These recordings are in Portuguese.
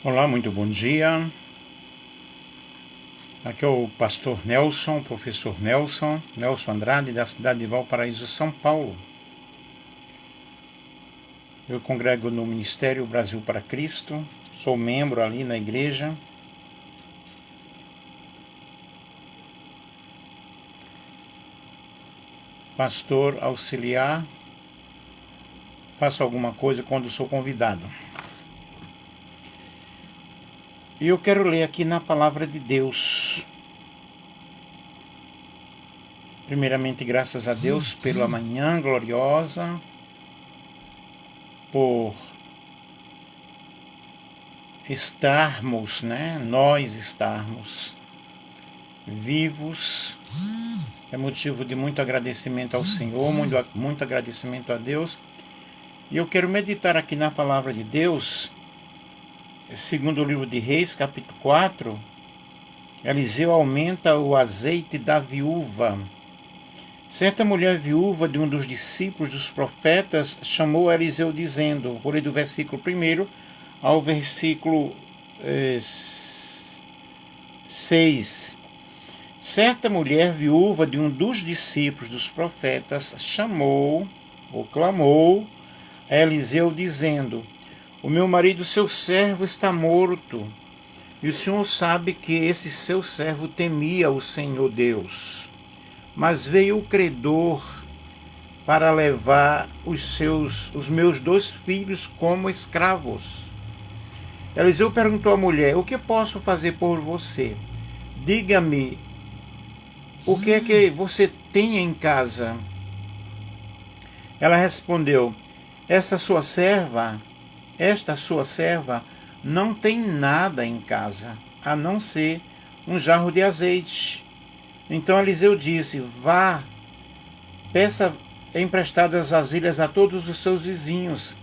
Olá, muito bom dia. Aqui é o pastor Nelson, professor Nelson Andrade, da cidade de Valparaíso, São Paulo. Eu congrego no Ministério Brasil para Cristo, sou membro ali na igreja. Pastor auxiliar, faço alguma coisa quando sou convidado. E eu quero ler aqui na Palavra de Deus. Primeiramente, graças a Deus pela manhã gloriosa, por estarmos, nós estarmos vivos. É motivo de muito agradecimento ao Senhor, muito agradecimento a Deus. E eu quero meditar aqui na Palavra de Deus, segundo o livro de Reis, capítulo 4, Eliseu aumenta o azeite da viúva. Certa mulher viúva de um dos discípulos dos profetas chamou Eliseu dizendo, vou ler do versículo 1 ao versículo 6. Certa mulher viúva de um dos discípulos dos profetas chamou, ou clamou, a Eliseu dizendo, o meu marido, seu servo, está morto, e o Senhor sabe que esse seu servo temia o Senhor Deus. Mas veio o credor para levar os meus 2 filhos como escravos. Eliseu perguntou à mulher, o que posso fazer por você? Diga-me, o que é que você tem em casa? Ela respondeu, esta sua serva não tem nada em casa, a não ser um jarro de azeite. Então Eliseu disse, vá, peça emprestadas vasilhas a todos os seus vizinhos,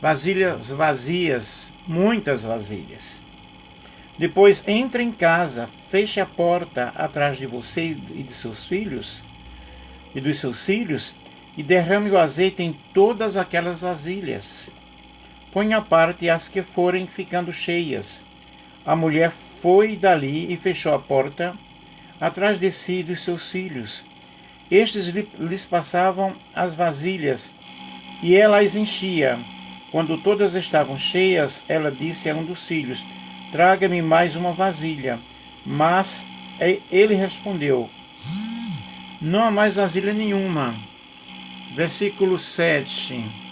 vasilhas vazias, muitas vasilhas. Depois entre em casa, feche a porta atrás de você e de seus filhos, e dos seus filhos, e derrame o azeite em todas aquelas vasilhas. Ponha à parte as que forem ficando cheias. A mulher foi dali e fechou a porta atrás de si e dos seus filhos. Estes lhes passavam as vasilhas, e ela as enchia. Quando todas estavam cheias, ela disse a um dos filhos, traga-me mais uma vasilha. Mas ele respondeu, não há mais vasilha nenhuma. Versículo 7.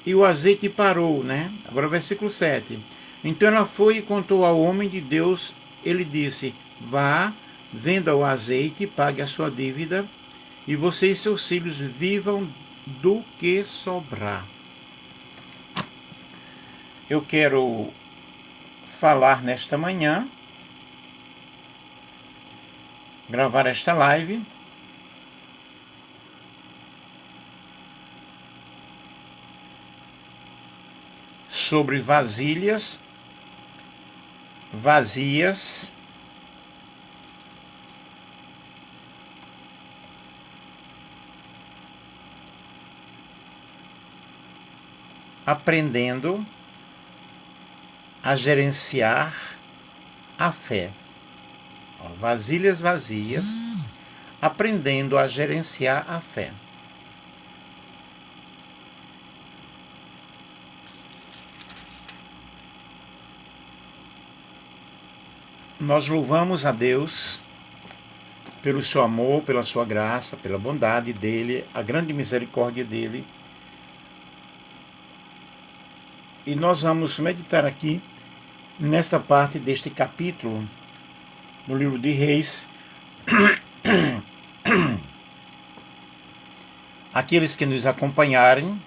E o azeite parou, Agora versículo 7. Então ela foi e contou ao homem de Deus, ele disse, vá, venda o azeite, pague a sua dívida, e você e seus filhos vivam do que sobrar. Eu quero falar nesta manhã, gravar esta live, sobre vasilhas vazias aprendendo a gerenciar a fé. Vasilhas vazias, aprendendo a gerenciar a fé. Nós louvamos a Deus pelo seu amor, pela sua graça, pela bondade dele, a grande misericórdia dele. E nós vamos meditar aqui, nesta parte deste capítulo, no livro de Reis. Aqueles que nos acompanharem,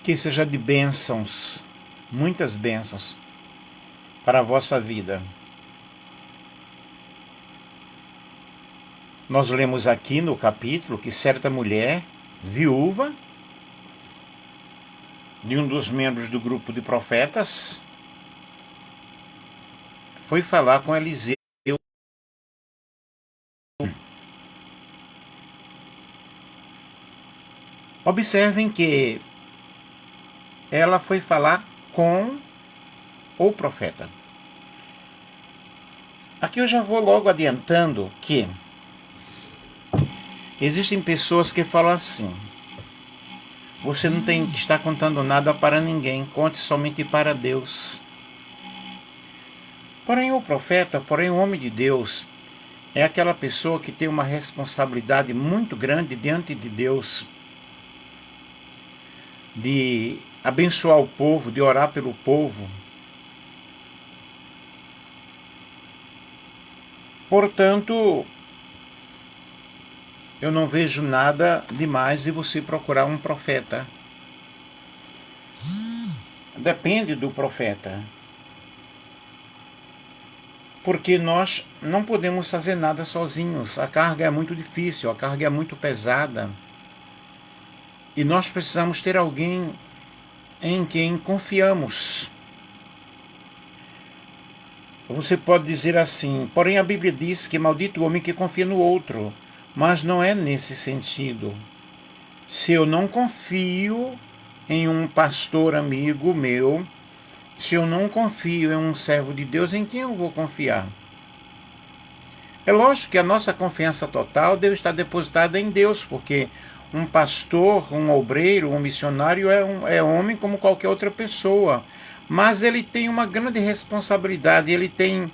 que seja de bênçãos, muitas bênçãos, para a vossa vida. Nós lemos aqui no capítulo que certa mulher, viúva, de um dos membros do grupo de profetas, foi falar com Eliseu. Observem que ela foi falar com o profeta. Aqui eu já vou logo adiantando que existem pessoas que falam assim: você não tem que estar contando nada para ninguém, conte somente para Deus. Porém o profeta, porém o homem de Deus, é aquela pessoa que tem uma responsabilidade muito grande diante de Deus, de abençoar o povo, de orar pelo povo. Portanto, eu não vejo nada demais de você procurar um profeta. Depende do profeta. Porque nós não podemos fazer nada sozinhos. A carga é muito difícil, a carga é muito pesada. E nós precisamos ter alguém em quem confiamos. Você pode dizer assim: porém a Bíblia diz que maldito o homem que confia no outro. Mas não é nesse sentido. Se eu não confio em um pastor amigo meu, se eu não confio em um servo de Deus, em quem eu vou confiar? É lógico que a nossa confiança total deve estar depositada em Deus, porque um pastor, um obreiro, um missionário é homem como qualquer outra pessoa. Mas ele tem uma grande responsabilidade, ele tem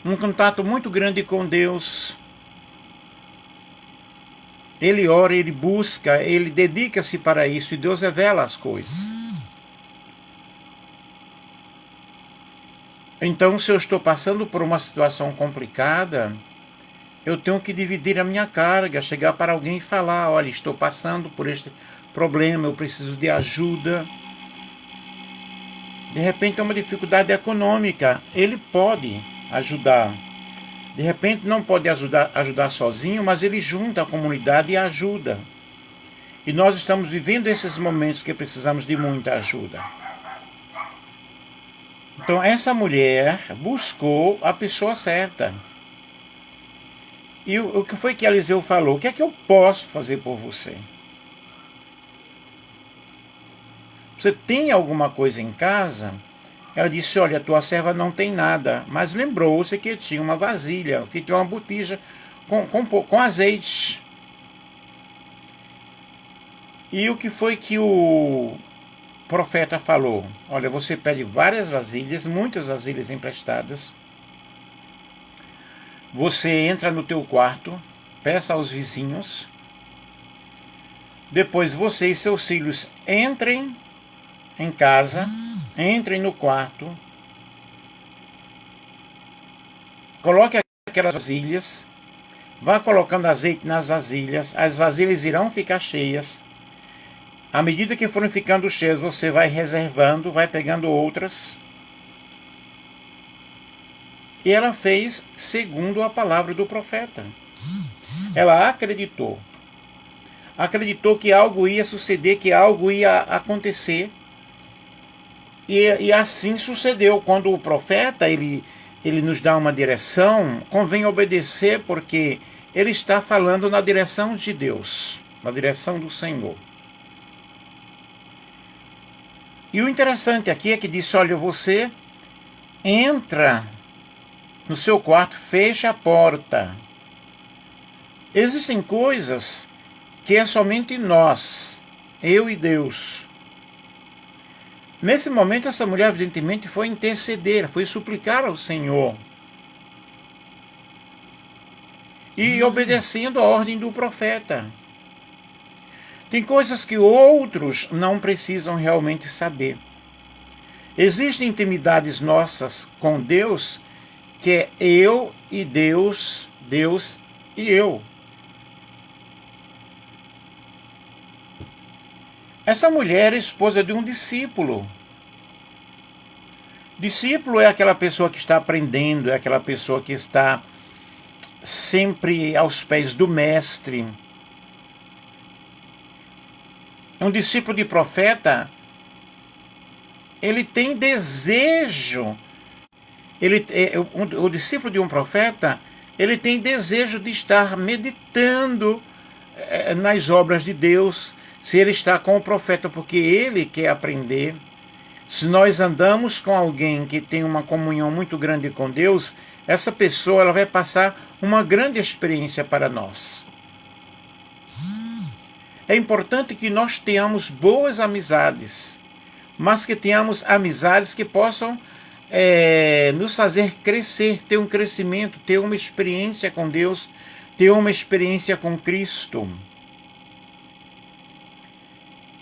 um contato muito grande com Deus. Ele ora, ele busca, ele dedica-se para isso e Deus revela as coisas. Então, se eu estou passando por uma situação complicada, eu tenho que dividir a minha carga, chegar para alguém e falar: olha, estou passando por este problema, eu preciso de ajuda. De repente é uma dificuldade econômica, ele pode ajudar. De repente não pode ajudar sozinho, mas ele junta a comunidade e ajuda. E nós estamos vivendo esses momentos que precisamos de muita ajuda. Então essa mulher buscou a pessoa certa. E o que foi que Eliseu falou? O que é que eu posso fazer por você? Você tem alguma coisa em casa? Ela disse: olha, tua serva não tem nada. Mas lembrou-se que tinha uma vasilha, que tinha uma botija com azeite. E o que foi que o profeta falou? Olha, você pede várias vasilhas, muitas vasilhas emprestadas. Você entra no teu quarto, peça aos vizinhos. Depois você e seus filhos entrem em casa, entrem no quarto, coloque aquelas vasilhas, vá colocando azeite nas vasilhas, as vasilhas irão ficar cheias. À medida que forem ficando cheias, você vai reservando, vai pegando outras. E ela fez segundo a palavra do profeta. Ela acreditou. Acreditou que algo ia suceder, que algo ia acontecer. E assim sucedeu. Quando o profeta ele nos dá uma direção, convém obedecer, porque ele está falando na direção de Deus, na direção do Senhor. E o interessante aqui é que disse: olha, você entra no seu quarto, fecha a porta. Existem coisas que é somente nós, eu e Deus. Nesse momento, essa mulher evidentemente foi interceder, foi suplicar ao Senhor. E obedecendo a ordem do profeta. Tem coisas que outros não precisam realmente saber. Existem intimidades nossas com Deus, que é eu e Deus, Deus e eu. Essa mulher é esposa de um discípulo. Discípulo é aquela pessoa que está aprendendo, é aquela pessoa que está sempre aos pés do mestre. Um discípulo de profeta, ele tem desejo. O discípulo de um profeta, ele tem desejo de estar meditando nas obras de Deus, se ele está com o profeta, porque ele quer aprender. Se nós andamos com alguém que tem uma comunhão muito grande com Deus, essa pessoa ela vai passar uma grande experiência para nós. É importante que nós tenhamos boas amizades, mas que tenhamos amizades que possam nos fazer crescer, ter um crescimento, ter uma experiência com Deus, ter uma experiência com Cristo.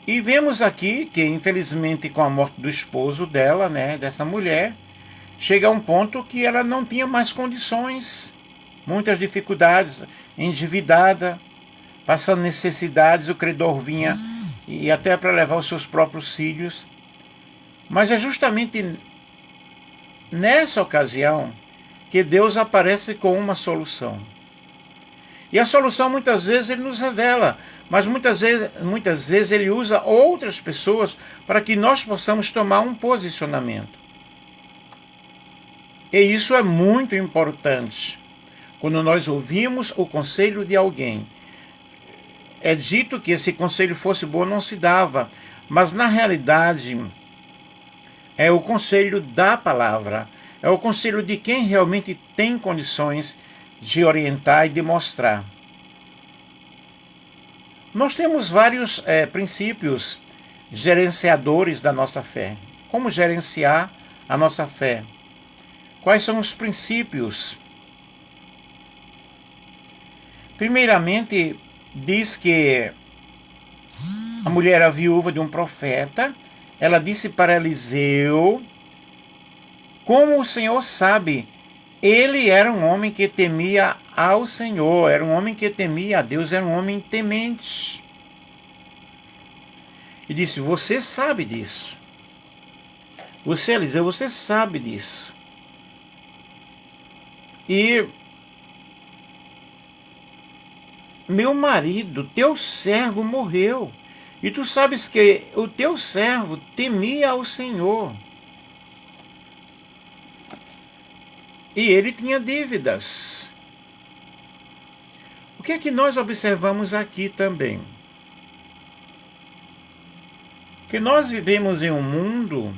E vemos aqui que, infelizmente, com a morte do esposo dela, dessa mulher, chega a um ponto que ela não tinha mais condições, muitas dificuldades, endividada, passando necessidades, o credor vinha e até para levar os seus próprios filhos. Mas é justamente nessa ocasião que Deus aparece com uma solução. E a solução muitas vezes ele nos revela, mas muitas vezes ele usa outras pessoas para que nós possamos tomar um posicionamento. E isso é muito importante. Quando nós ouvimos o conselho de alguém, é dito que esse conselho fosse bom não se dava, mas na realidade é o conselho da palavra, é o conselho de quem realmente tem condições de orientar e de mostrar. Nós temos vários princípios gerenciadores da nossa fé. Como gerenciar a nossa fé? Quais são os princípios? Primeiramente, diz que a mulher era viúva de um profeta. Ela disse para Eliseu: como o Senhor sabe, ele era um homem que temia ao Senhor, era um homem que temia a Deus, era um homem temente. E disse: você sabe disso. Você, Eliseu, você sabe disso. E meu marido, teu servo, morreu. E tu sabes que o teu servo temia ao Senhor. E ele tinha dívidas. O que é que nós observamos aqui também? Que nós vivemos em um mundo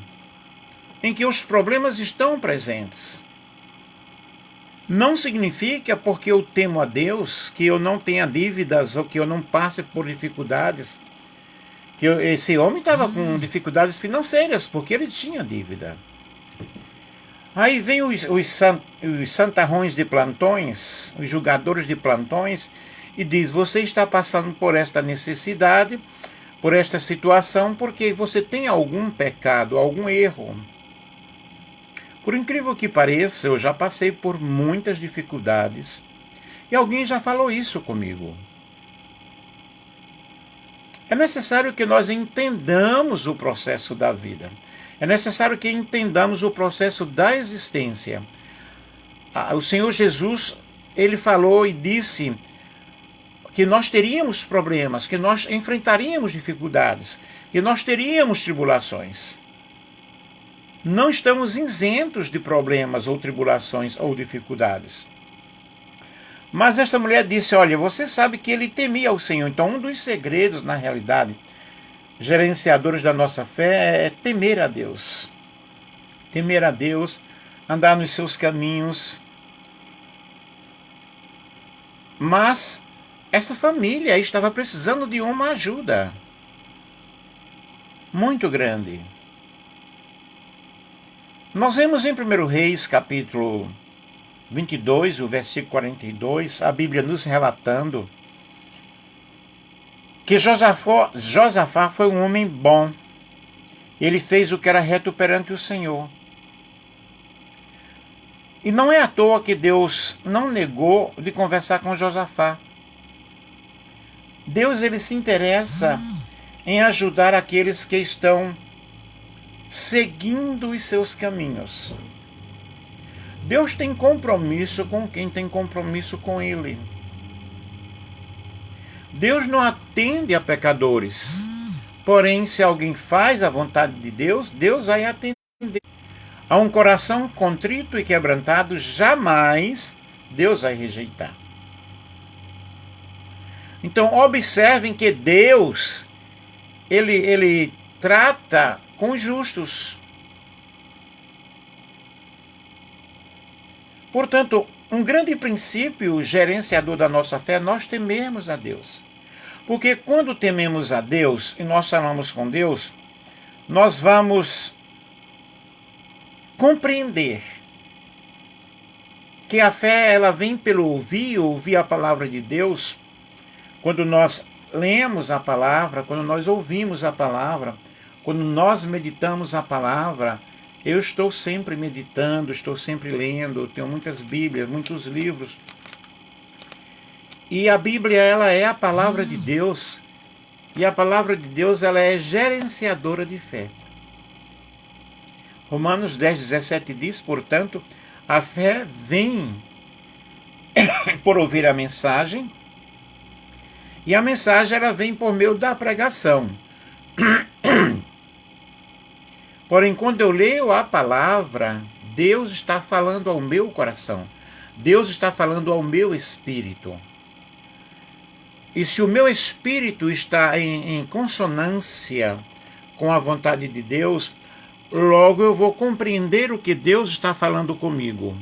em que os problemas estão presentes. Não significa porque eu temo a Deus que eu não tenha dívidas ou que eu não passe por dificuldades. Esse homem estava com dificuldades financeiras, porque ele tinha dívida. Aí vem os santarrões de plantões, os julgadores de plantões, e diz: você está passando por esta necessidade, por esta situação, porque você tem algum pecado, algum erro. Por incrível que pareça, eu já passei por muitas dificuldades, e alguém já falou isso comigo. É necessário que nós entendamos o processo da vida. É necessário que entendamos o processo da existência. O Senhor Jesus, ele falou e disse que nós teríamos problemas, que nós enfrentaríamos dificuldades, que nós teríamos tribulações. Não estamos isentos de problemas ou tribulações ou dificuldades. Mas esta mulher disse: olha, você sabe que ele temia o Senhor. Então, um dos segredos, na realidade, gerenciadores da nossa fé, é temer a Deus. Temer a Deus, andar nos seus caminhos. Mas essa família estava precisando de uma ajuda muito grande. Nós vemos em 1 Reis, capítulo 22, o versículo 42, a Bíblia nos relatando que Josafá foi um homem bom. Ele fez o que era reto perante o Senhor. E não é à toa que Deus não negou de conversar com Josafá. Deus, ele se interessa em ajudar aqueles que estão seguindo os seus caminhos. Deus tem compromisso com quem tem compromisso com Ele. Deus não atende a pecadores. Porém, se alguém faz a vontade de Deus, Deus vai atender. A um coração contrito e quebrantado, jamais Deus vai rejeitar. Então, observem que Deus, ele trata com os justos. Portanto, um grande princípio gerenciador da nossa fé é nós temermos a Deus. Porque quando tememos a Deus e nós falamos com Deus, nós vamos compreender que a fé ela vem pelo ouvir a palavra de Deus. Quando nós lemos a palavra, quando nós ouvimos a palavra, quando nós meditamos a palavra, eu estou sempre meditando, estou sempre lendo, tenho muitas Bíblias, muitos livros. E a Bíblia, ela é a palavra de Deus. E a palavra de Deus, ela é gerenciadora de fé. Romanos 10:17 diz, portanto, a fé vem por ouvir a mensagem, e a mensagem ela vem por meio da pregação. Porém, quando eu leio a palavra, Deus está falando ao meu coração. Deus está falando ao meu espírito. E se o meu espírito está em consonância com a vontade de Deus, logo eu vou compreender o que Deus está falando comigo.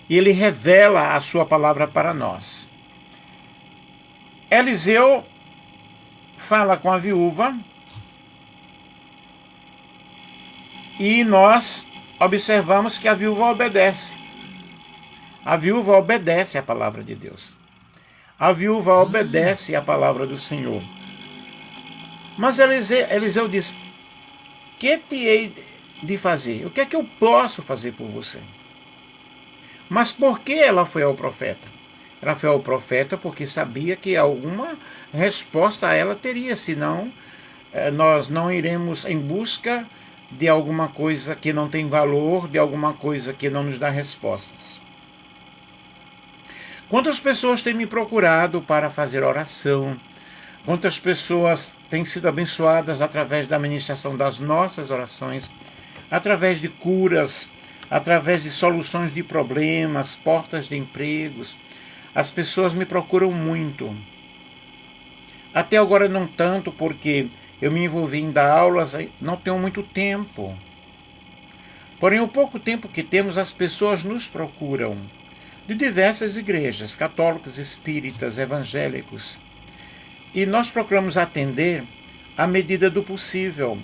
E Ele revela a sua palavra para nós. Eliseu fala com a viúva e nós observamos que a viúva obedece. A viúva obedece à palavra de Deus. A viúva obedece à palavra do Senhor. Mas Eliseu diz, que te hei de fazer? O que é que eu posso fazer por você? Mas por que ela foi ao profeta? Ela foi ao profeta porque sabia que alguma resposta a ela teria, senão nós não iremos em busca de alguma coisa que não tem valor, de alguma coisa que não nos dá respostas. Quantas pessoas têm me procurado para fazer oração? Quantas pessoas têm sido abençoadas através da ministração das nossas orações, através de curas, através de soluções de problemas, portas de empregos. As pessoas me procuram muito. Até agora não tanto, porque eu me envolvi em dar aulas, não tenho muito tempo. Porém, o pouco tempo que temos, as pessoas nos procuram, de diversas igrejas, católicos, espíritas, evangélicos. E nós procuramos atender à medida do possível.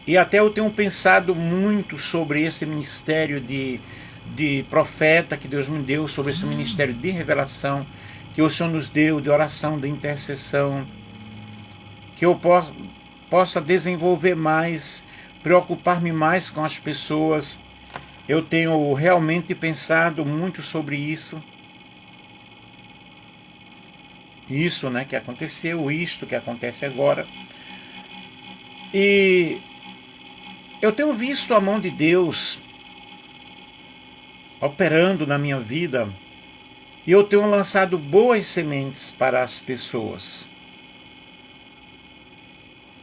E até eu tenho pensado muito sobre esse ministério de profeta que Deus me deu, sobre esse ministério de revelação que o Senhor nos deu, de oração, de intercessão, que eu possa desenvolver mais, preocupar-me mais com as pessoas. Eu tenho realmente pensado muito sobre isso. Isso, né, que aconteceu, isto que acontece agora. E eu tenho visto a mão de Deus operando na minha vida, e eu tenho lançado boas sementes para as pessoas.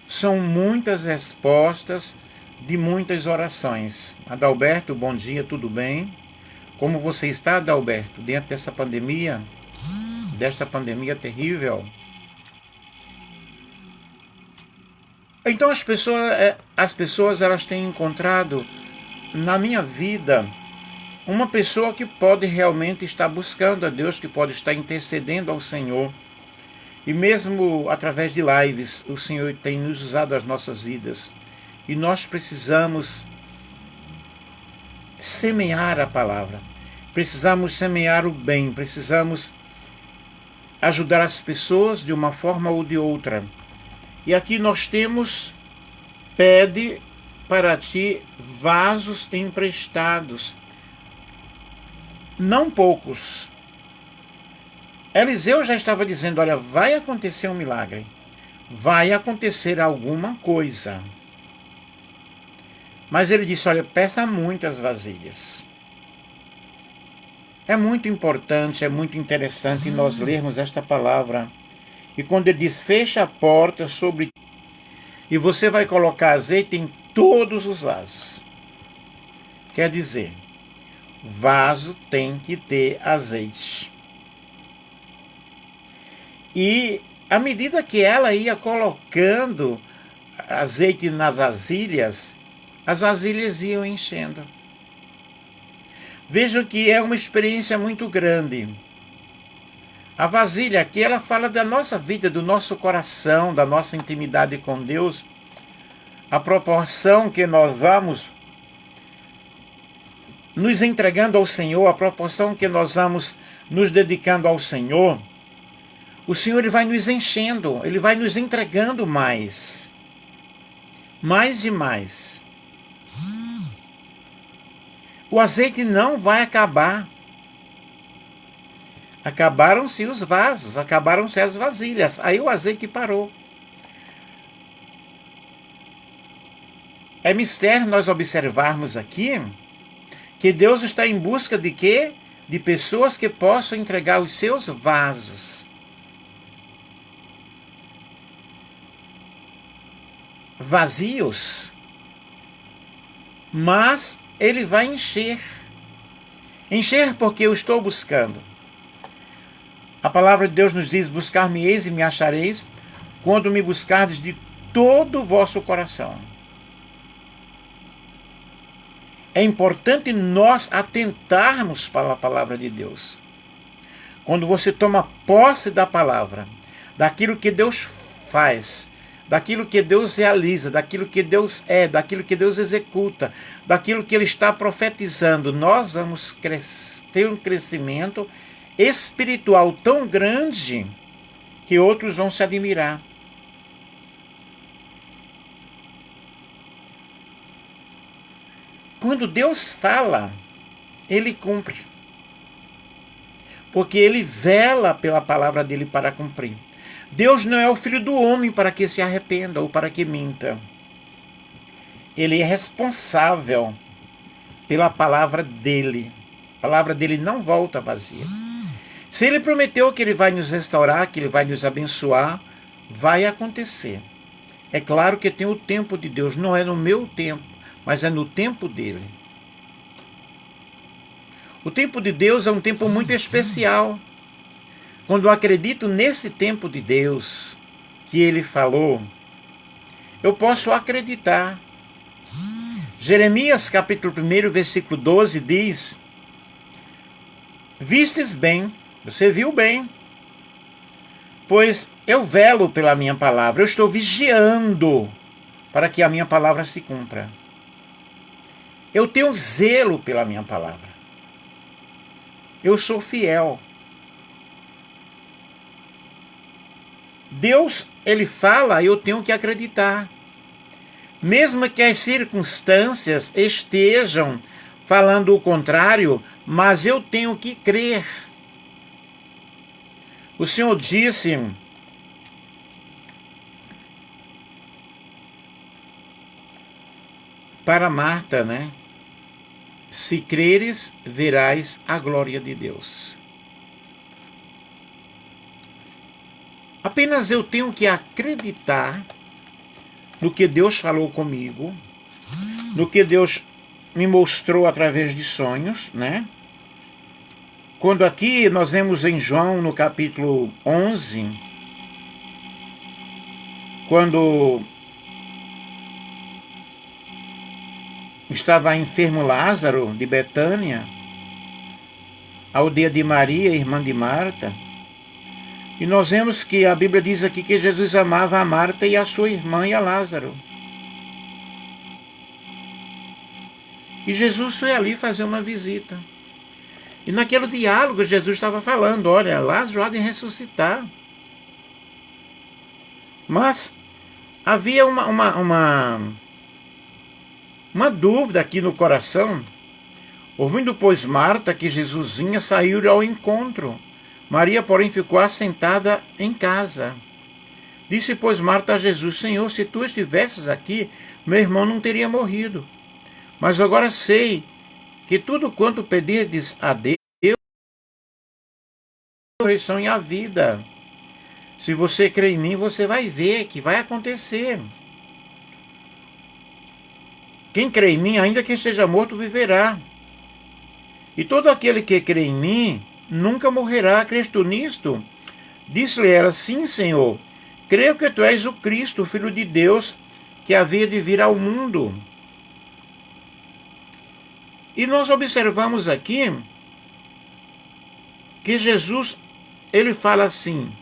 São muitas respostas de muitas orações. Adalberto, bom dia, tudo bem? Como você está, Adalberto, dentro dessa pandemia? Desta pandemia terrível? Então as pessoas elas têm encontrado na minha vida uma pessoa que pode realmente estar buscando a Deus, que pode estar intercedendo ao Senhor. E mesmo através de lives, o Senhor tem nos usado as nossas vidas. E nós precisamos semear a palavra. Precisamos semear o bem. Precisamos ajudar as pessoas de uma forma ou de outra. E aqui nós temos, pede para ti vasos emprestados. Não poucos. Eliseu já estava dizendo, olha, vai acontecer um milagre. Vai acontecer alguma coisa. Mas ele disse, olha, peça muitas vasilhas. É muito importante, é muito interessante nós lermos esta palavra. E quando ele diz, fecha a porta sobre ti, e você vai colocar azeite em todos os vasos. Quer dizer, vaso tem que ter azeite. E à medida que ela ia colocando azeite nas vasilhas, as vasilhas iam enchendo. Vejam que é uma experiência muito grande. A vasilha aqui, ela fala da nossa vida, do nosso coração, da nossa intimidade com Deus. A proporção que nós vamos nos entregando ao Senhor, a proporção que nós vamos nos dedicando ao Senhor, o Senhor ele vai nos enchendo, ele vai nos entregando mais. Mais e mais. O azeite não vai acabar. Acabaram-se os vasos, acabaram-se as vasilhas. Aí o azeite parou. É mistério nós observarmos aqui que Deus está em busca de quê? De pessoas que possam entregar os seus vasos. Vazios. Mas ele vai encher. Encher porque eu estou buscando. A palavra de Deus nos diz, buscar-me-eis e me achareis, quando me buscardes de todo o vosso coração. É importante nós atentarmos para a palavra de Deus. Quando você toma posse da palavra, daquilo que Deus faz, daquilo que Deus realiza, daquilo que Deus é, daquilo que Deus executa, daquilo que Ele está profetizando, nós vamos ter um crescimento espiritual tão grande que outros vão se admirar. Quando Deus fala, Ele cumpre. Porque Ele vela pela palavra dEle para cumprir. Deus não é o filho do homem para que se arrependa ou para que minta. Ele é responsável pela palavra dEle. A palavra dEle não volta vazia. Se Ele prometeu que Ele vai nos restaurar, que Ele vai nos abençoar, vai acontecer. É claro que tem o tempo de Deus, não é no meu tempo, mas é no tempo dEle. O tempo de Deus é um tempo muito especial. Quando eu acredito nesse tempo de Deus que Ele falou, eu posso acreditar. Jeremias capítulo 1, versículo 12 diz: vistes bem, você viu bem, pois eu velo pela minha palavra, eu estou vigiando para que a minha palavra se cumpra. Eu tenho zelo pela minha palavra. Eu sou fiel. Deus, Ele fala, eu tenho que acreditar. Mesmo que as circunstâncias estejam falando o contrário, mas eu tenho que crer. O Senhor disse para Marta, né? Se creres, verás a glória de Deus. Apenas eu tenho que acreditar no que Deus falou comigo, no que Deus me mostrou através de sonhos, né? Quando aqui nós vemos em João, no capítulo 11, quando estava enfermo Lázaro, de Betânia, aldeia de Maria, irmã de Marta, e nós vemos que a Bíblia diz aqui que Jesus amava a Marta e a sua irmã e a Lázaro. E Jesus foi ali fazer uma visita. E naquele diálogo Jesus estava falando, olha, Lázaro há de ressuscitar. Mas havia uma dúvida aqui no coração. Ouvindo, pois, Marta que Jesus vinha, saiu ao encontro. Maria, porém, ficou assentada em casa. Disse, pois, Marta a Jesus: Senhor, se tu estivesses aqui, meu irmão não teria morrido. Mas agora sei que tudo quanto pedirdes a Deus, a ressurreição e a vida. Se você crê em mim, você vai ver que vai acontecer. Quem crê em mim, ainda que esteja morto, viverá. E todo aquele que crê em mim nunca morrerá. Crês tu nisto? Disse-lhe ela: sim, Senhor, creio que tu és o Cristo, o Filho de Deus, que havia de vir ao mundo. E nós observamos aqui que Jesus, ele fala assim: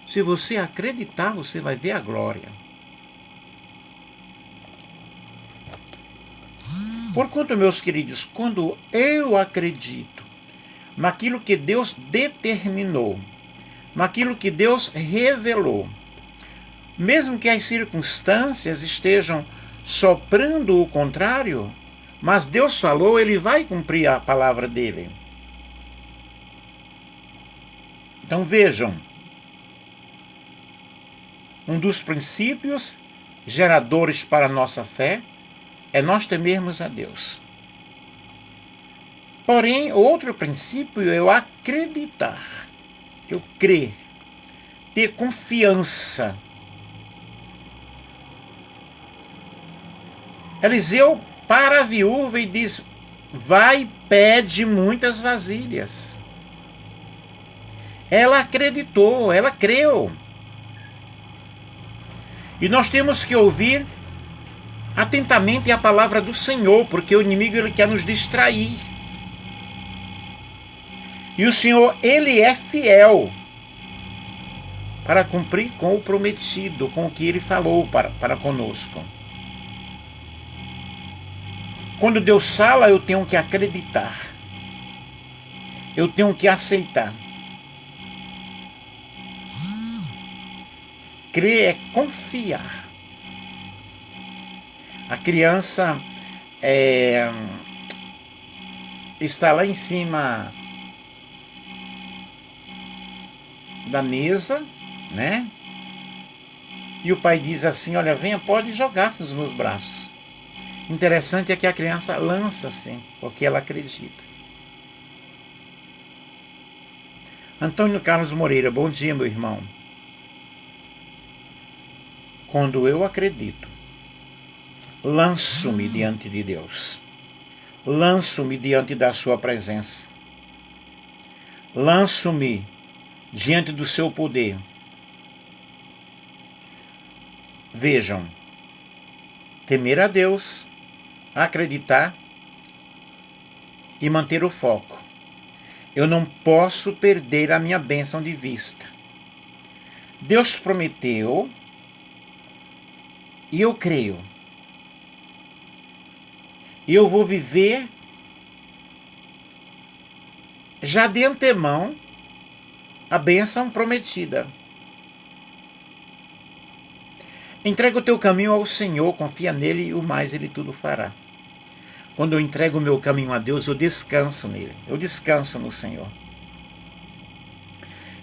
se você acreditar, você vai ver a glória. Porquanto, meus queridos, quando eu acredito naquilo que Deus determinou, naquilo que Deus revelou, mesmo que as circunstâncias estejam soprando o contrário, mas Deus falou, ele vai cumprir a palavra dele. Então vejam, um dos princípios geradores para a nossa fé é nós temermos a Deus. Porém, outro princípio é eu acreditar, eu crer, ter confiança. Eliseu para a viúva e diz: vai, pede muitas vasilhas. Ela acreditou, ela creu. E nós temos que ouvir atentamente a palavra do Senhor, porque o inimigo ele quer nos distrair. E o Senhor, ele é fiel para cumprir com o prometido, com o que ele falou para conosco. Quando Deus fala, eu tenho que acreditar. Eu tenho que aceitar. Crer é confiar. A criança está lá em cima da mesa, né? E o pai diz assim: olha, venha, pode jogar-se nos meus braços. Interessante é que a criança lança-se, porque ela acredita. Antônio Carlos Moreira, bom dia, meu irmão. Quando eu acredito, lanço-me diante de Deus. Lanço-me diante da sua presença. Lanço-me diante do seu poder. Vejam, temer a Deus, acreditar e manter o foco. Eu não posso perder a minha bênção de vista. Deus prometeu e eu creio. E eu vou viver já de antemão a bênção prometida. Entrega o teu caminho ao Senhor, confia nele e o mais ele tudo fará. Quando eu entrego o meu caminho a Deus, eu descanso nele. Eu descanso no Senhor.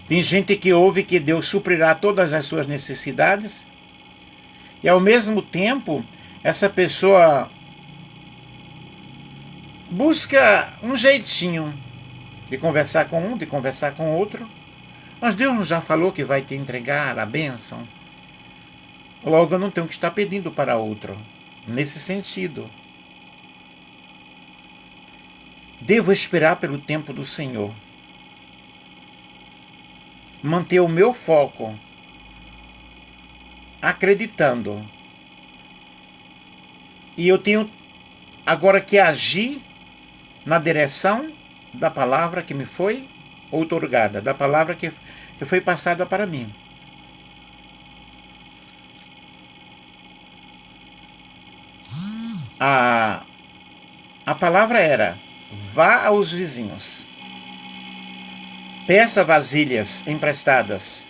Tem gente que ouve que Deus suprirá todas as suas necessidades e ao mesmo tempo essa pessoa busca um jeitinho de conversar com um, de conversar com outro. Mas Deus nos já falou que vai te entregar a bênção. Logo eu não tenho que estar pedindo para outro. Nesse sentido, devo esperar pelo tempo do Senhor. Manter o meu foco, acreditando. E eu tenho agora que agir na direção da palavra que me foi outorgada, da palavra que foi passada para mim. A palavra era: vá aos vizinhos, peça vasilhas emprestadas,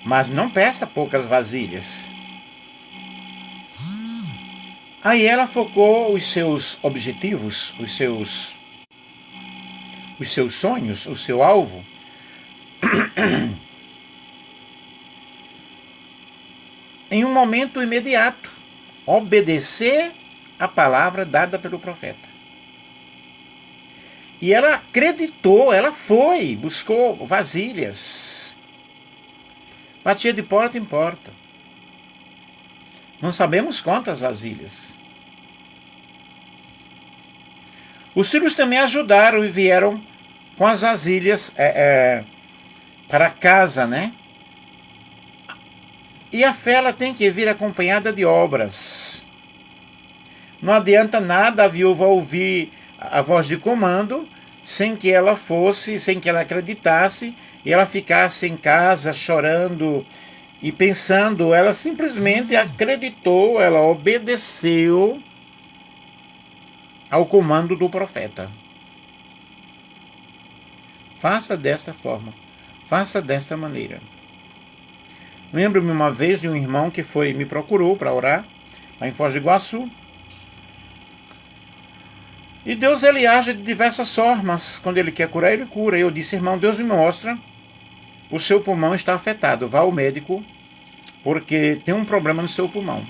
mas não peça poucas vasilhas. Aí ela focou os seus objetivos, os seus sonhos, o seu alvo, em um momento imediato, obedecer a palavra dada pelo profeta. E ela acreditou, ela foi, buscou vasilhas, batia de porta em porta. Não sabemos quantas vasilhas. Os filhos também ajudaram e vieram com as vasilhas para casa, né? E a fé ela tem que vir acompanhada de obras. Não adianta nada a viúva ouvir a voz de comando sem que ela acreditasse e ela ficasse em casa chorando e pensando. Ela simplesmente acreditou, ela obedeceu ao comando do profeta. Faça desta forma, faça desta maneira. Lembro-me uma vez de um irmão que me procurou para orar, lá em Foz do Iguaçu. E Deus ele age de diversas formas. Quando ele quer curar, ele cura. Eu disse, irmão, Deus me mostra, o seu pulmão está afetado. Vá ao médico, porque tem um problema no seu pulmão.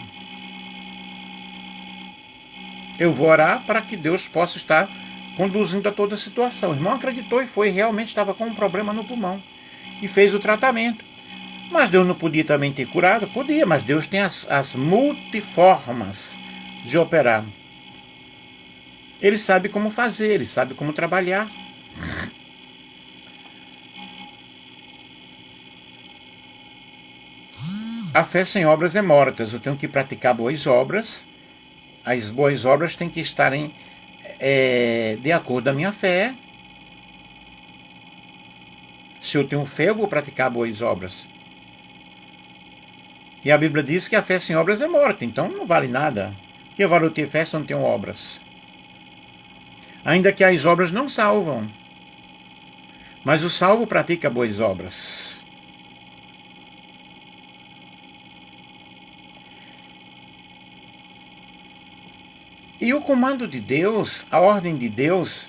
Eu vou orar para que Deus possa estar conduzindo a toda a situação. O irmão acreditou e realmente estava com um problema no pulmão. E fez o tratamento. Mas Deus não podia também ter curado? Podia, mas Deus tem as multiformas de operar. Ele sabe como fazer, ele sabe como trabalhar. A fé sem obras é morta. Eu tenho que praticar boas obras. As boas obras têm que estarem de acordo com a minha fé. Se eu tenho fé, eu vou praticar boas obras. E a Bíblia diz que a fé sem obras é morta, então não vale nada. Que vale ter fé se não tenho obras? Ainda que as obras não salvam, mas o salvo pratica boas obras. E o comando de Deus, a ordem de Deus,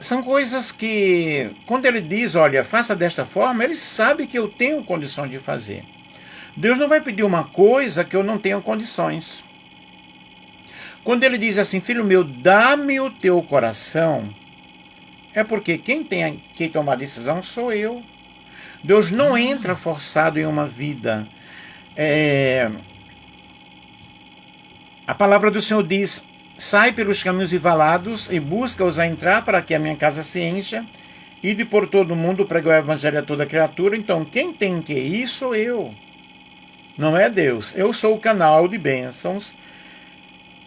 são coisas que, quando ele diz, olha, faça desta forma, ele sabe que eu tenho condições de fazer. Deus não vai pedir uma coisa que eu não tenho condições. Quando ele diz assim, filho meu, dá-me o teu coração, é porque quem tem que tomar decisão sou eu. Deus não entra forçado em uma vida. A palavra do Senhor diz, sai pelos caminhos e valados e busca-os a entrar para que a minha casa se encha. Ide por todo o mundo pregar o evangelho a toda criatura. Então, quem tem que ir sou eu. Não é Deus. Eu sou o canal de bênçãos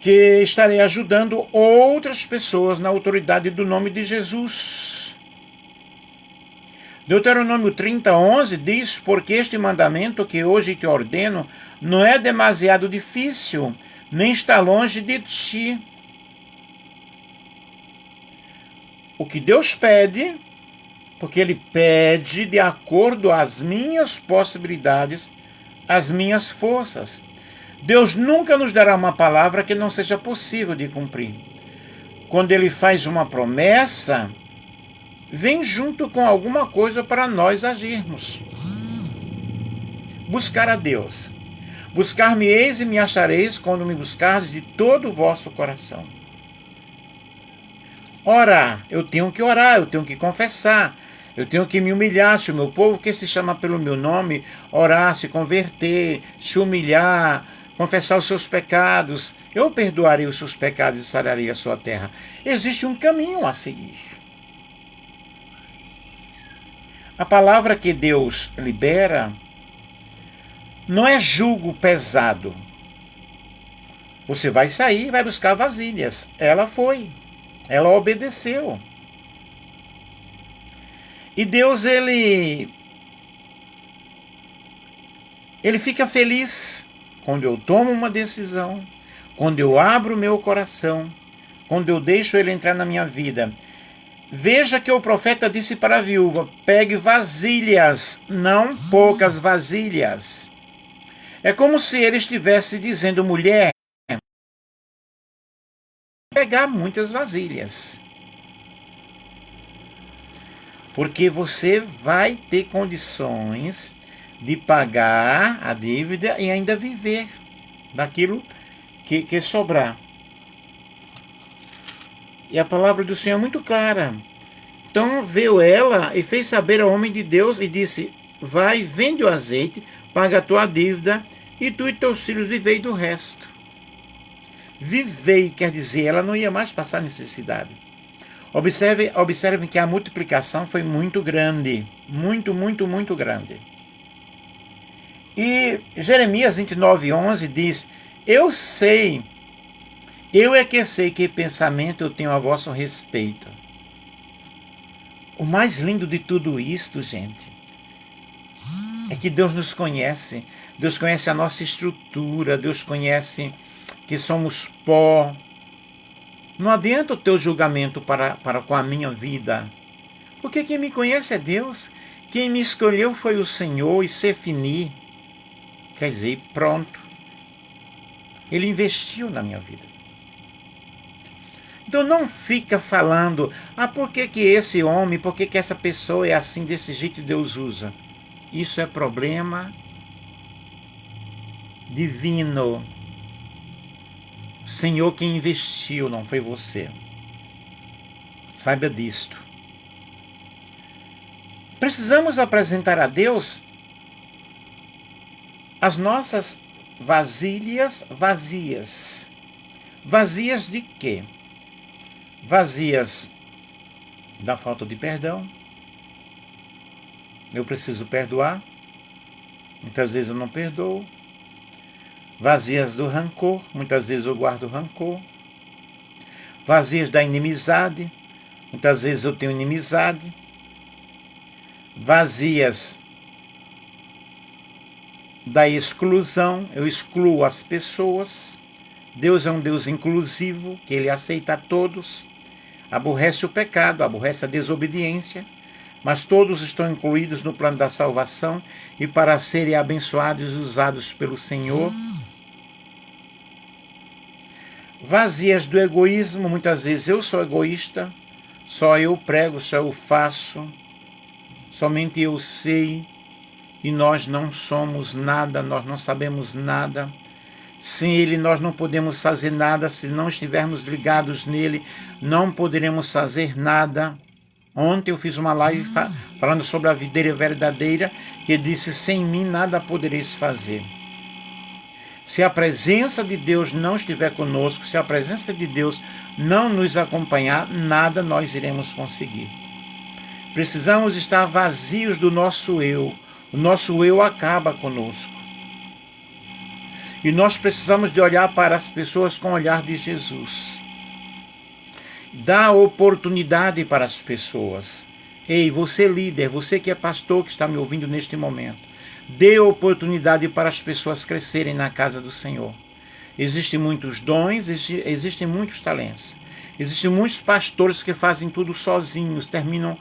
que estarei ajudando outras pessoas na autoridade do nome de Jesus. Deuteronômio 30:11 diz, porque este mandamento que hoje te ordeno não é demasiado difícil, nem está longe de ti. O que Deus pede, porque Ele pede de acordo às minhas possibilidades, às minhas forças. Deus nunca nos dará uma palavra que não seja possível de cumprir. Quando Ele faz uma promessa, vem junto com alguma coisa para nós agirmos. Buscar a Deus. Buscar-me-eis e me achareis quando me buscardes de todo o vosso coração. Orar, eu tenho que orar, eu tenho que confessar, eu tenho que me humilhar. Se o meu povo que se chama pelo meu nome, orar, se converter, se humilhar, confessar os seus pecados, eu perdoarei os seus pecados e sararei a sua terra. Existe um caminho a seguir. A palavra que Deus libera não é jugo pesado. Você vai sair e vai buscar vasilhas. Ela foi. Ela obedeceu. E Deus, ele fica feliz quando eu tomo uma decisão, quando eu abro o meu coração, quando eu deixo ele entrar na minha vida. Veja que o profeta disse para a viúva, pegue vasilhas, não poucas vasilhas. É como se ele estivesse dizendo, mulher, pegar muitas vasilhas. Porque você vai ter condições de pagar a dívida e ainda viver daquilo que sobrar. E a palavra do Senhor é muito clara. Então veio ela e fez saber ao homem de Deus e disse, vai, vende o azeite, paga a tua dívida e tu e teus filhos vivei do resto. Vivei quer dizer, ela não ia mais passar necessidade. Observem que a multiplicação foi muito grande. Muito grande. E Jeremias 29:11 diz: eu é que sei que pensamento eu tenho a vosso respeito. O mais lindo de tudo isto, gente, é que Deus nos conhece. Deus conhece a nossa estrutura. Deus conhece que somos pó. Não adianta o teu julgamento para com a minha vida. Porque quem me conhece é Deus. Quem me escolheu foi o Senhor, e se finir. Quer dizer, pronto. Ele investiu na minha vida. Então não fica falando, por que esse homem, por que essa pessoa é assim, desse jeito Deus usa. Isso é problema divino. O Senhor que investiu, não foi você. Saiba disto. Precisamos apresentar a Deus as nossas vasilhas vazias. Vazias de quê? Vazias da falta de perdão. Eu preciso perdoar. Muitas vezes eu não perdoo. Vazias do rancor. Muitas vezes eu guardo rancor. Vazias da inimizade. Muitas vezes eu tenho inimizade. Vazias da exclusão. Eu excluo as pessoas. Deus é um Deus inclusivo, que Ele aceita a todos. Aborrece o pecado, aborrece a desobediência, mas todos estão incluídos no plano da salvação e para serem abençoados e usados pelo Senhor. Vazias do egoísmo, muitas vezes eu sou egoísta, só eu prego, só eu faço, somente eu sei, e nós não somos nada, nós não sabemos nada. Sem Ele nós não podemos fazer nada. Se não estivermos ligados nele, não poderemos fazer nada. Ontem eu fiz uma live falando sobre a videira verdadeira, que disse: sem mim nada podereis fazer. Se a presença de Deus não estiver conosco, se a presença de Deus não nos acompanhar, nada nós iremos conseguir. Precisamos estar vazios do nosso eu. O nosso eu acaba conosco. E nós precisamos de olhar para as pessoas com o olhar de Jesus. Dá oportunidade para as pessoas. Ei, você líder, você que é pastor, que está me ouvindo neste momento, dê oportunidade para as pessoas crescerem na casa do Senhor. Existem muitos dons, existem muitos talentos. Existem muitos pastores que fazem tudo sozinhos, terminam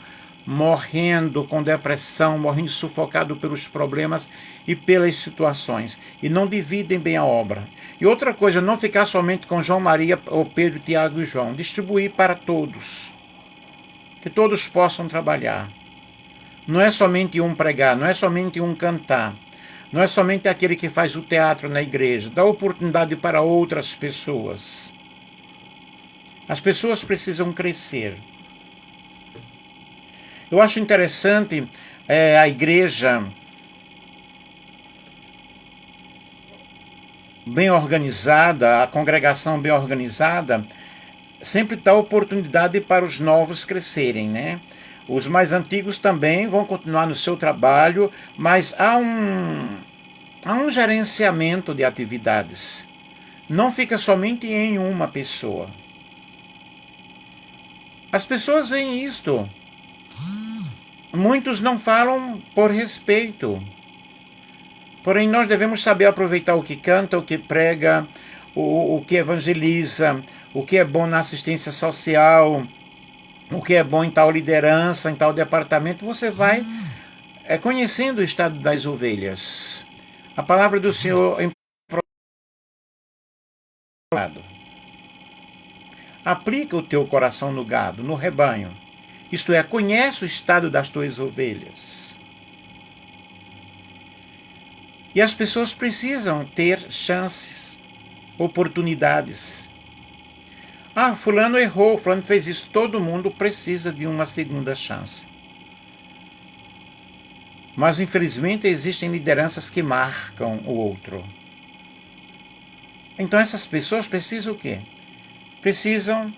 morrendo com depressão, morrendo sufocado pelos problemas e pelas situações, e não dividem bem a obra. E outra coisa, não ficar somente com João, Maria, ou Pedro, Tiago e João, distribuir para todos, que todos possam trabalhar. Não é somente um pregar, não é somente um cantar, não é somente aquele que faz o teatro na igreja, dá oportunidade para outras pessoas. As pessoas precisam crescer. Eu acho interessante a igreja bem organizada, a congregação bem organizada, sempre dá oportunidade para os novos crescerem, né? Os mais antigos também vão continuar no seu trabalho, mas há um gerenciamento de atividades. Não fica somente em uma pessoa. As pessoas veem isto. Muitos não falam por respeito. Porém, nós devemos saber aproveitar o que canta, o que prega, o que evangeliza, o que é bom na assistência social, o que é bom em tal liderança, em tal departamento. Você vai conhecendo o estado das ovelhas. A palavra do Senhor em aplica o teu coração no gado, no rebanho. Isto é, conhece o estado das tuas ovelhas. E as pessoas precisam ter chances, oportunidades. Fulano errou, fulano fez isso. Todo mundo precisa de uma segunda chance. Mas, infelizmente, existem lideranças que marcam o outro. Então, essas pessoas precisam o quê? Precisam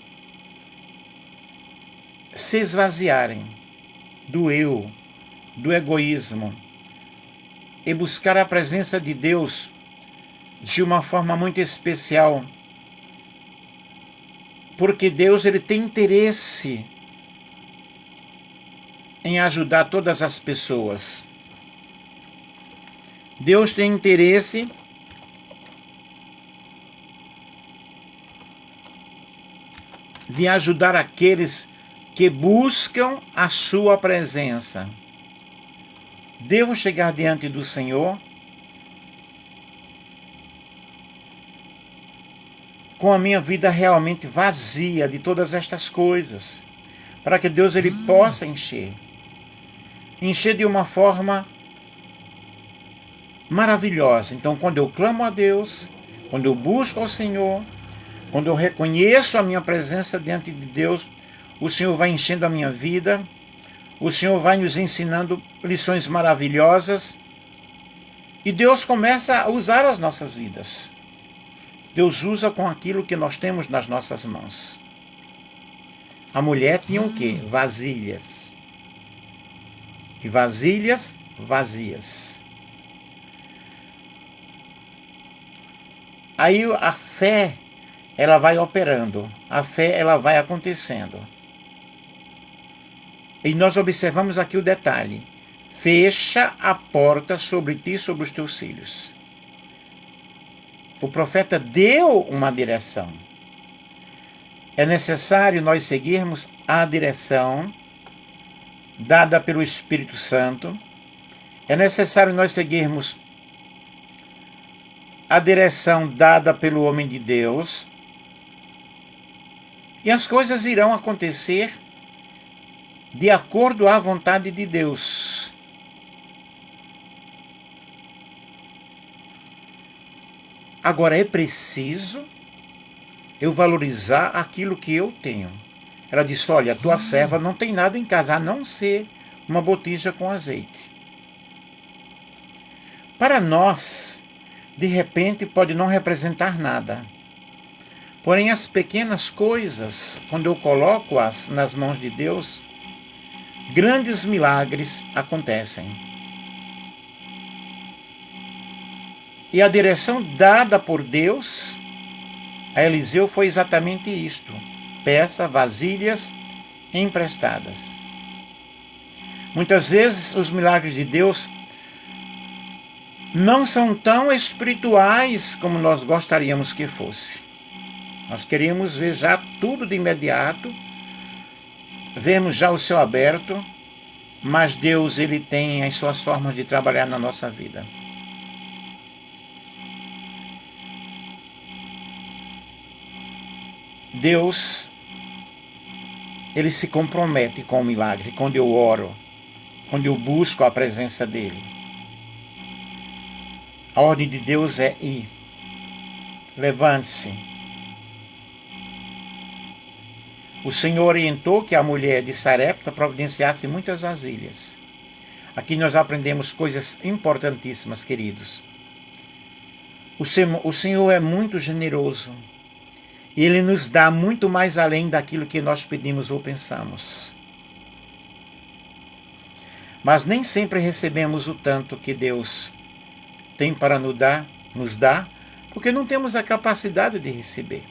se esvaziarem do eu, do egoísmo e buscar a presença de Deus de uma forma muito especial, porque Deus ele tem interesse em ajudar todas as pessoas. Deus tem interesse de ajudar aqueles que buscam a sua presença. Devo chegar diante do Senhor com a minha vida realmente vazia de todas estas coisas, para que Deus ele possa encher de uma forma maravilhosa. Então, quando eu clamo a Deus, quando eu busco ao Senhor, quando eu reconheço a minha presença diante de Deus, o Senhor vai enchendo a minha vida, o Senhor vai nos ensinando lições maravilhosas e Deus começa a usar as nossas vidas. Deus usa com aquilo que nós temos nas nossas mãos. A mulher tinha o quê? Vasilhas. E vasilhas vazias. Aí a fé, ela vai operando. A fé, ela vai acontecendo. E nós observamos aqui o detalhe. Fecha a porta sobre ti e sobre os teus filhos. O profeta deu uma direção. É necessário nós seguirmos a direção dada pelo Espírito Santo. É necessário nós seguirmos a direção dada pelo homem de Deus. E as coisas irão acontecer de acordo à vontade de Deus. Agora é preciso eu valorizar aquilo que eu tenho. Ela disse, olha, tua serva não tem nada em casa, a não ser uma botija com azeite. Para nós, de repente, pode não representar nada. Porém, as pequenas coisas, quando eu coloco-as nas mãos de Deus, grandes milagres acontecem. E a direção dada por Deus a Eliseu foi exatamente isto. Peça vasilhas emprestadas. Muitas vezes os milagres de Deus não são tão espirituais como nós gostaríamos que fosse. Nós queríamos ver já tudo de imediato, vemos já o céu aberto, mas Deus ele tem as suas formas de trabalhar na nossa vida. Deus, ele se compromete com o milagre quando eu oro, quando eu busco a presença dele. A ordem de Deus é ir. Levante-se. O Senhor orientou que a mulher de Sarepta providenciasse muitas vasilhas. Aqui nós aprendemos coisas importantíssimas, queridos. O Senhor é muito generoso. E Ele nos dá muito mais além daquilo que nós pedimos ou pensamos. Mas nem sempre recebemos o tanto que Deus tem para nos dar, porque não temos a capacidade de receber.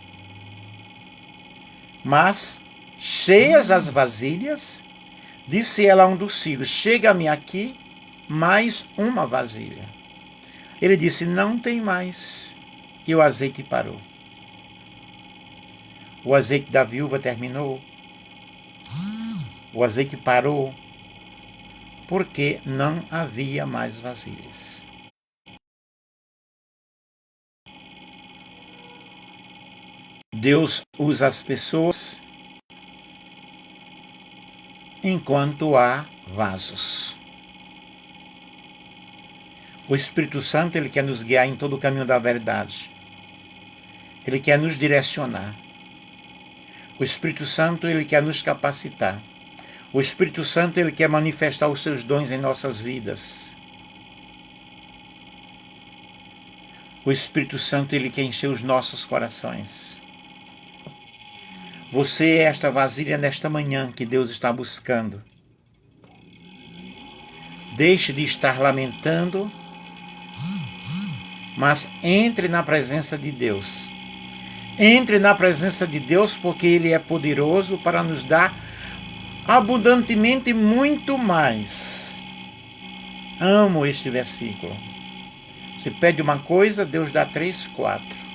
Mas, cheias as vasilhas, disse ela a um dos filhos, chega-me aqui mais uma vasilha. Ele disse, não tem mais. E o azeite parou. O azeite da viúva terminou. O azeite parou porque não havia mais vasilhas. Deus usa as pessoas enquanto há vasos. O Espírito Santo, ele quer nos guiar em todo o caminho da verdade. Ele quer nos direcionar. O Espírito Santo, ele quer nos capacitar. O Espírito Santo, ele quer manifestar os seus dons em nossas vidas. O Espírito Santo, ele quer encher os nossos corações. Você é esta vasilha nesta manhã que Deus está buscando. Deixe de estar lamentando, mas entre na presença de Deus. Entre na presença de Deus, porque Ele é poderoso para nos dar abundantemente muito mais. Amo este versículo. Você pede uma coisa, Deus dá 3, 4.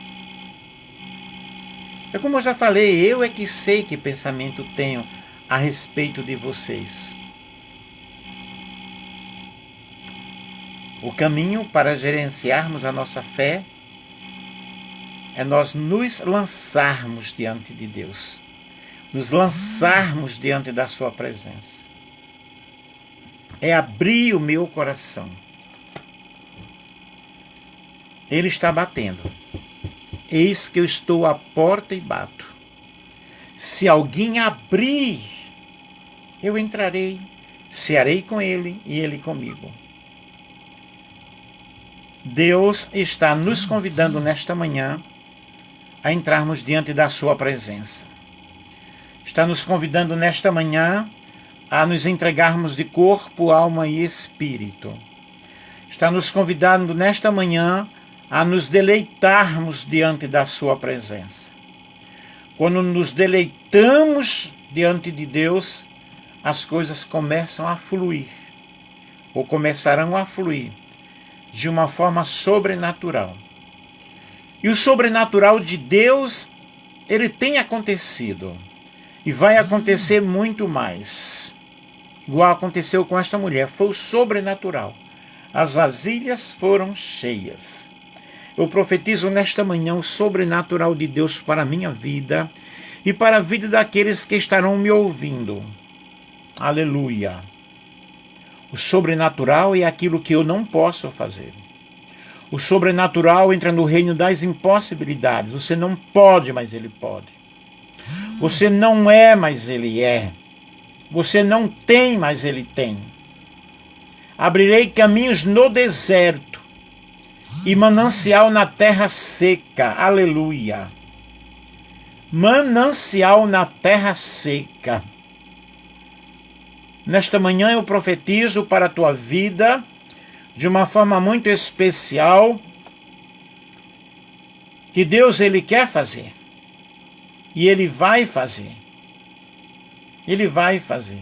É como eu já falei, eu é que sei que pensamento tenho a respeito de vocês. O caminho para gerenciarmos a nossa fé é nós nos lançarmos diante de Deus. Nos lançarmos diante da sua presença. É abrir o meu coração. Ele está batendo. Eis que eu estou à porta e bato. Se alguém abrir, eu entrarei, cearei com ele e ele comigo. Deus está nos convidando nesta manhã a entrarmos diante da sua presença. Está nos convidando nesta manhã a nos entregarmos de corpo, alma e espírito. Está nos convidando nesta manhã a nos deleitarmos diante da sua presença. Quando nos deleitamos diante de Deus, as coisas começam a fluir, ou começarão a fluir, de uma forma sobrenatural. E o sobrenatural de Deus, ele tem acontecido. E vai acontecer muito mais. Igual aconteceu com esta mulher. Foi o sobrenatural. As vasilhas foram cheias. Eu profetizo nesta manhã o sobrenatural de Deus para a minha vida e para a vida daqueles que estarão me ouvindo. Aleluia. O sobrenatural é aquilo que eu não posso fazer. O sobrenatural entra no reino das impossibilidades. Você não pode, mas ele pode. Você não é, mas ele é. Você não tem, mas ele tem. Abrirei caminhos no deserto e manancial na terra seca. Aleluia. Manancial na terra seca. Nesta manhã eu profetizo para a tua vida de uma forma muito especial que Deus ele quer fazer. E ele vai fazer. Ele vai fazer.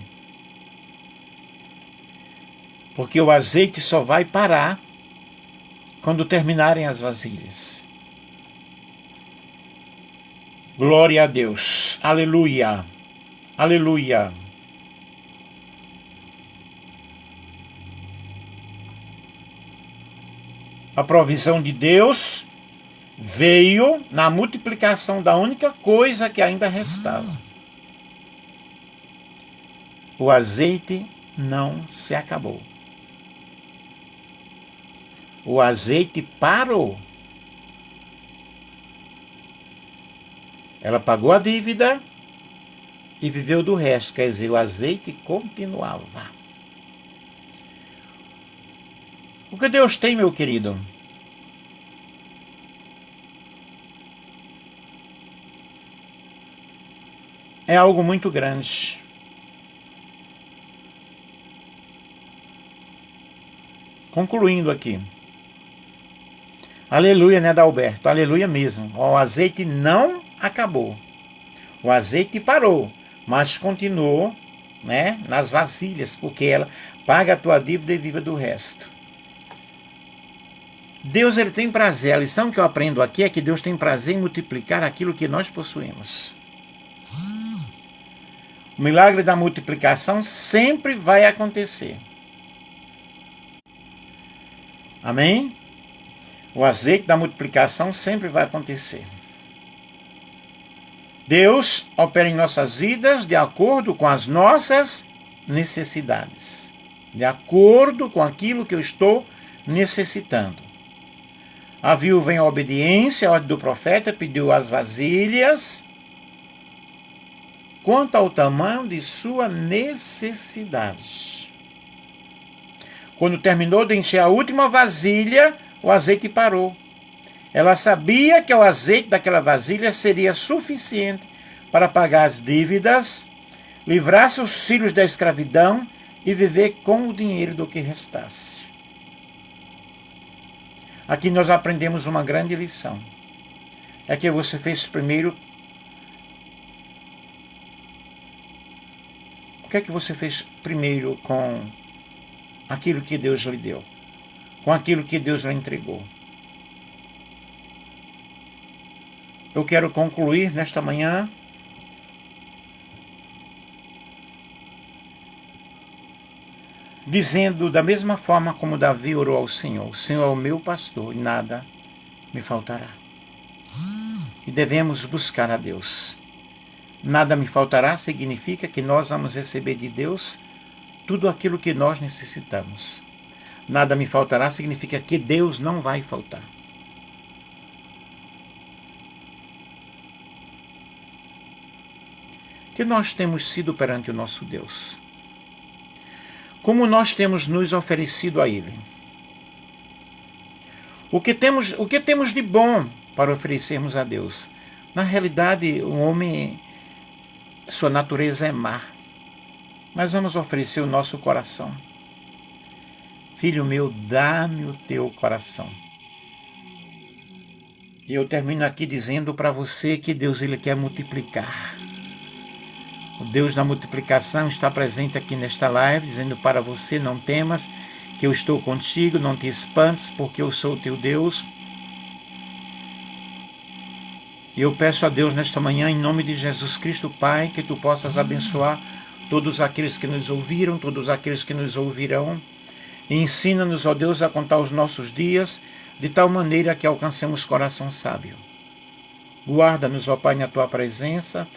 Porque o azeite só vai parar quando terminarem as vasilhas. Glória a Deus. Aleluia. Aleluia. A provisão de Deus veio na multiplicação da única coisa que ainda restava. O azeite não se acabou. O azeite parou. Ela pagou a dívida e viveu do resto. Quer dizer, o azeite continuava. O que Deus tem, meu querido? É algo muito grande. Concluindo aqui. Aleluia, né, Adalberto? Aleluia mesmo. O azeite não acabou. O azeite parou, mas continuou, né, nas vasilhas, porque ela paga a tua dívida e vive do resto. Deus ele tem prazer. A lição que eu aprendo aqui é que Deus tem prazer em multiplicar aquilo que nós possuímos. O milagre da multiplicação sempre vai acontecer. Amém? O azeite da multiplicação sempre vai acontecer. Deus opera em nossas vidas de acordo com as nossas necessidades. De acordo com aquilo que eu estou necessitando. A viúva em obediência à ordem do profeta pediu as vasilhas quanto ao tamanho de sua necessidade. Quando terminou de encher a última vasilha, o azeite parou. Ela sabia que o azeite daquela vasilha seria suficiente para pagar as dívidas, livrar seus filhos da escravidão e viver com o dinheiro do que restasse. Aqui nós aprendemos uma grande lição. É que você fez primeiro. O que é que você fez primeiro com aquilo que Deus lhe deu? Com aquilo que Deus lhe entregou? Eu quero concluir nesta manhã dizendo da mesma forma como Davi orou ao Senhor: o Senhor é o meu pastor e nada me faltará. E devemos buscar a Deus. Nada me faltará significa que nós vamos receber de Deus tudo aquilo que nós necessitamos. Nada me faltará significa que Deus não vai faltar. Que nós temos sido perante o nosso Deus? Como nós temos nos oferecido a Ele? O que temos de bom para oferecermos a Deus? Na realidade, o homem, sua natureza é má. Mas vamos oferecer o nosso coração. Filho meu, dá-me o teu coração. E eu termino aqui dizendo para você que Deus ele quer multiplicar. O Deus da multiplicação está presente aqui nesta live, dizendo para você: não temas, que eu estou contigo, não te espantes, porque eu sou o teu Deus. E eu peço a Deus nesta manhã, em nome de Jesus Cristo, Pai, que tu possas abençoar todos aqueles que nos ouviram, todos aqueles que nos ouvirão. E ensina-nos, ó Deus, a contar os nossos dias, de tal maneira que alcancemos coração sábio. Guarda-nos, ó Pai, na tua presença.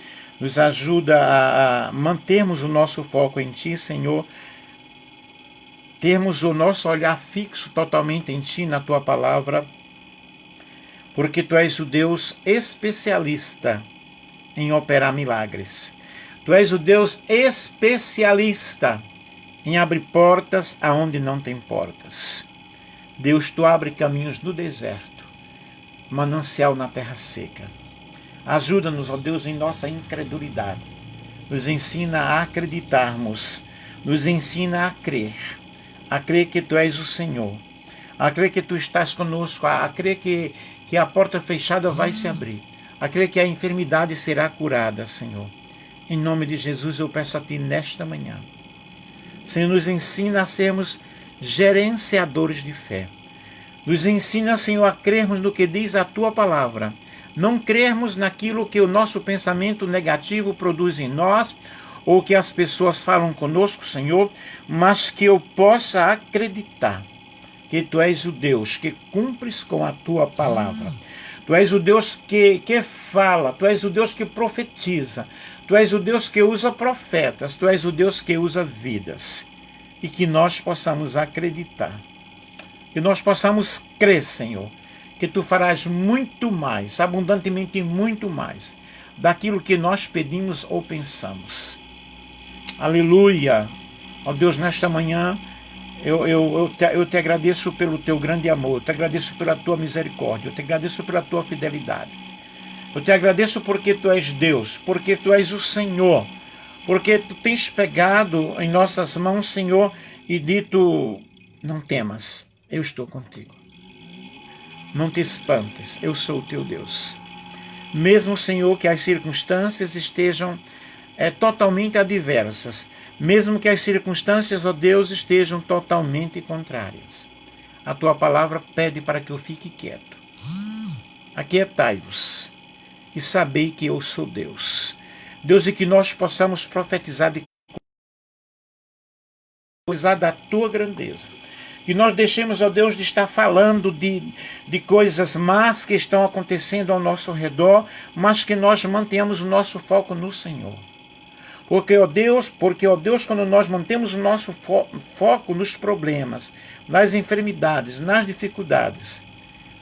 Nos ajuda a mantermos o nosso foco em Ti, Senhor. Termos o nosso olhar fixo totalmente em Ti, na Tua palavra. Porque Tu és o Deus especialista em operar milagres. Tu és o Deus especialista em abrir portas aonde não tem portas. Deus, Tu abre caminhos no deserto, manancial na terra seca. Ajuda-nos, ó Deus, em nossa incredulidade. Nos ensina a acreditarmos. Nos ensina a crer que Tu és o Senhor. A crer que Tu estás conosco. A crer que a porta fechada vai se abrir. A crer que a enfermidade será curada, Senhor. Em nome de Jesus eu peço a Ti nesta manhã. Senhor, nos ensina a sermos gerenciadores de fé. Nos ensina, Senhor, a crermos no que diz a Tua palavra. Não crermos naquilo que o nosso pensamento negativo produz em nós, ou que as pessoas falam conosco, Senhor, mas que eu possa acreditar que Tu és o Deus que cumpres com a Tua palavra. Tu és o Deus que fala, Tu és o Deus que profetiza, Tu és o Deus que usa profetas, Tu és o Deus que usa vidas. E que nós possamos acreditar, que nós possamos crer, Senhor, que Tu farás muito mais, abundantemente muito mais, daquilo que nós pedimos ou pensamos. Aleluia! Ó Deus, nesta manhã, eu te agradeço pelo Teu grande amor, eu te agradeço pela Tua misericórdia, eu te agradeço pela Tua fidelidade. Eu te agradeço porque Tu és Deus, porque Tu és o Senhor, porque Tu tens pegado em nossas mãos, Senhor, e dito: não temas, eu estou contigo. Não te espantes, eu sou o Teu Deus. Mesmo, Senhor, que as circunstâncias estejam totalmente adversas, mesmo que as circunstâncias, ó Deus, estejam totalmente contrárias, a Tua palavra pede para que eu fique quieto. Aquietai-vos e sabei que eu sou Deus. Deus, e que nós possamos profetizar da Tua grandeza. Que nós deixemos, ó Deus, de estar falando de coisas más que estão acontecendo ao nosso redor, mas que nós mantenhamos o nosso foco no Senhor. Porque, ó Deus, quando nós mantemos o nosso foco nos problemas, nas enfermidades, nas dificuldades,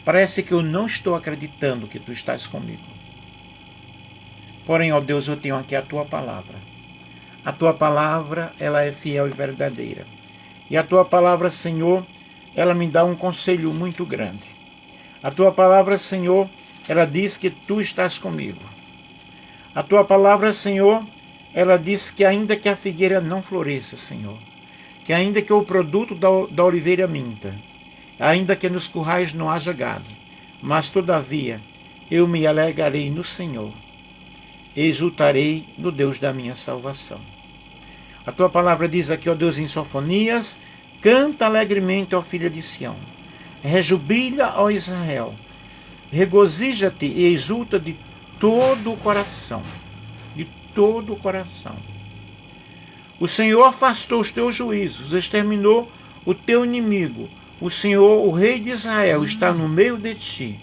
parece que eu não estou acreditando que Tu estás comigo. Porém, ó Deus, eu tenho aqui a Tua palavra. A Tua palavra, ela é fiel e verdadeira. E a Tua palavra, Senhor, ela me dá um conselho muito grande. A Tua palavra, Senhor, ela diz que Tu estás comigo. A tua palavra, Senhor, ela diz que ainda que a figueira não floresça, Senhor, que ainda que o produto da oliveira minta, ainda que nos currais não haja gado, mas todavia eu me alegrarei no Senhor, exultarei no Deus da minha salvação. A tua palavra diz aqui, ó Deus, em Sofonias, canta alegremente, ó filha de Sião, rejubila, ó Israel, regozija-te e exulta de todo o coração, de todo o coração. O Senhor afastou os teus juízos, exterminou o teu inimigo. O Senhor, o Rei de Israel, está no meio de ti.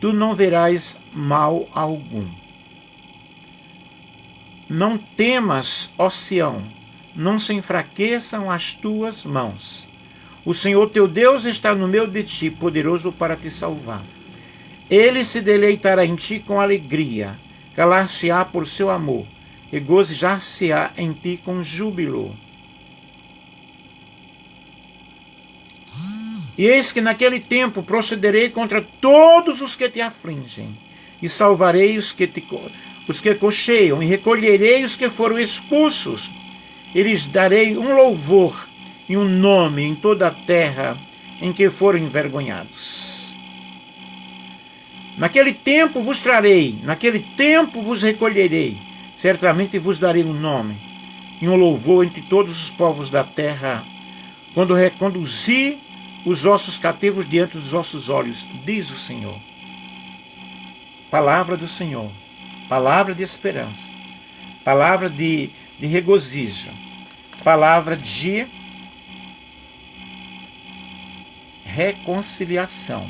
Tu não verás mal algum. Não temas, ó Sião, não se enfraqueçam as tuas mãos. O Senhor teu Deus está no meio de ti, poderoso para te salvar. Ele se deleitará em ti com alegria, calar-se-á por seu amor, regozijar-se-á em ti com júbilo. E eis que naquele tempo procederei contra todos os que te afligem, e salvarei os que cocheiam, e recolherei os que foram expulsos, e lhes darei um louvor e um nome em toda a terra em que foram envergonhados. Naquele tempo vos trarei, naquele tempo vos recolherei, certamente vos darei um nome e um louvor entre todos os povos da terra, quando reconduzi os ossos cativos diante dos vossos olhos, diz o Senhor. Palavra do Senhor, palavra de esperança, palavra de regozijo, palavra de reconciliação,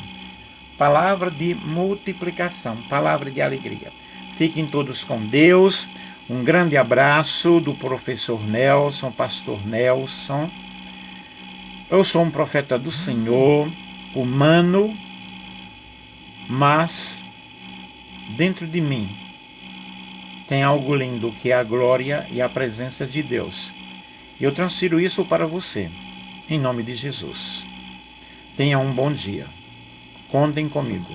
palavra de multiplicação, palavra de alegria. Fiquem todos com Deus. Um grande abraço do professor Nelson, pastor Nelson. Eu sou um profeta do Senhor, humano, mas dentro de mim tem algo lindo que é a glória e a presença de Deus. Eu transfiro isso para você, em nome de Jesus. Tenha um bom dia. Contem comigo.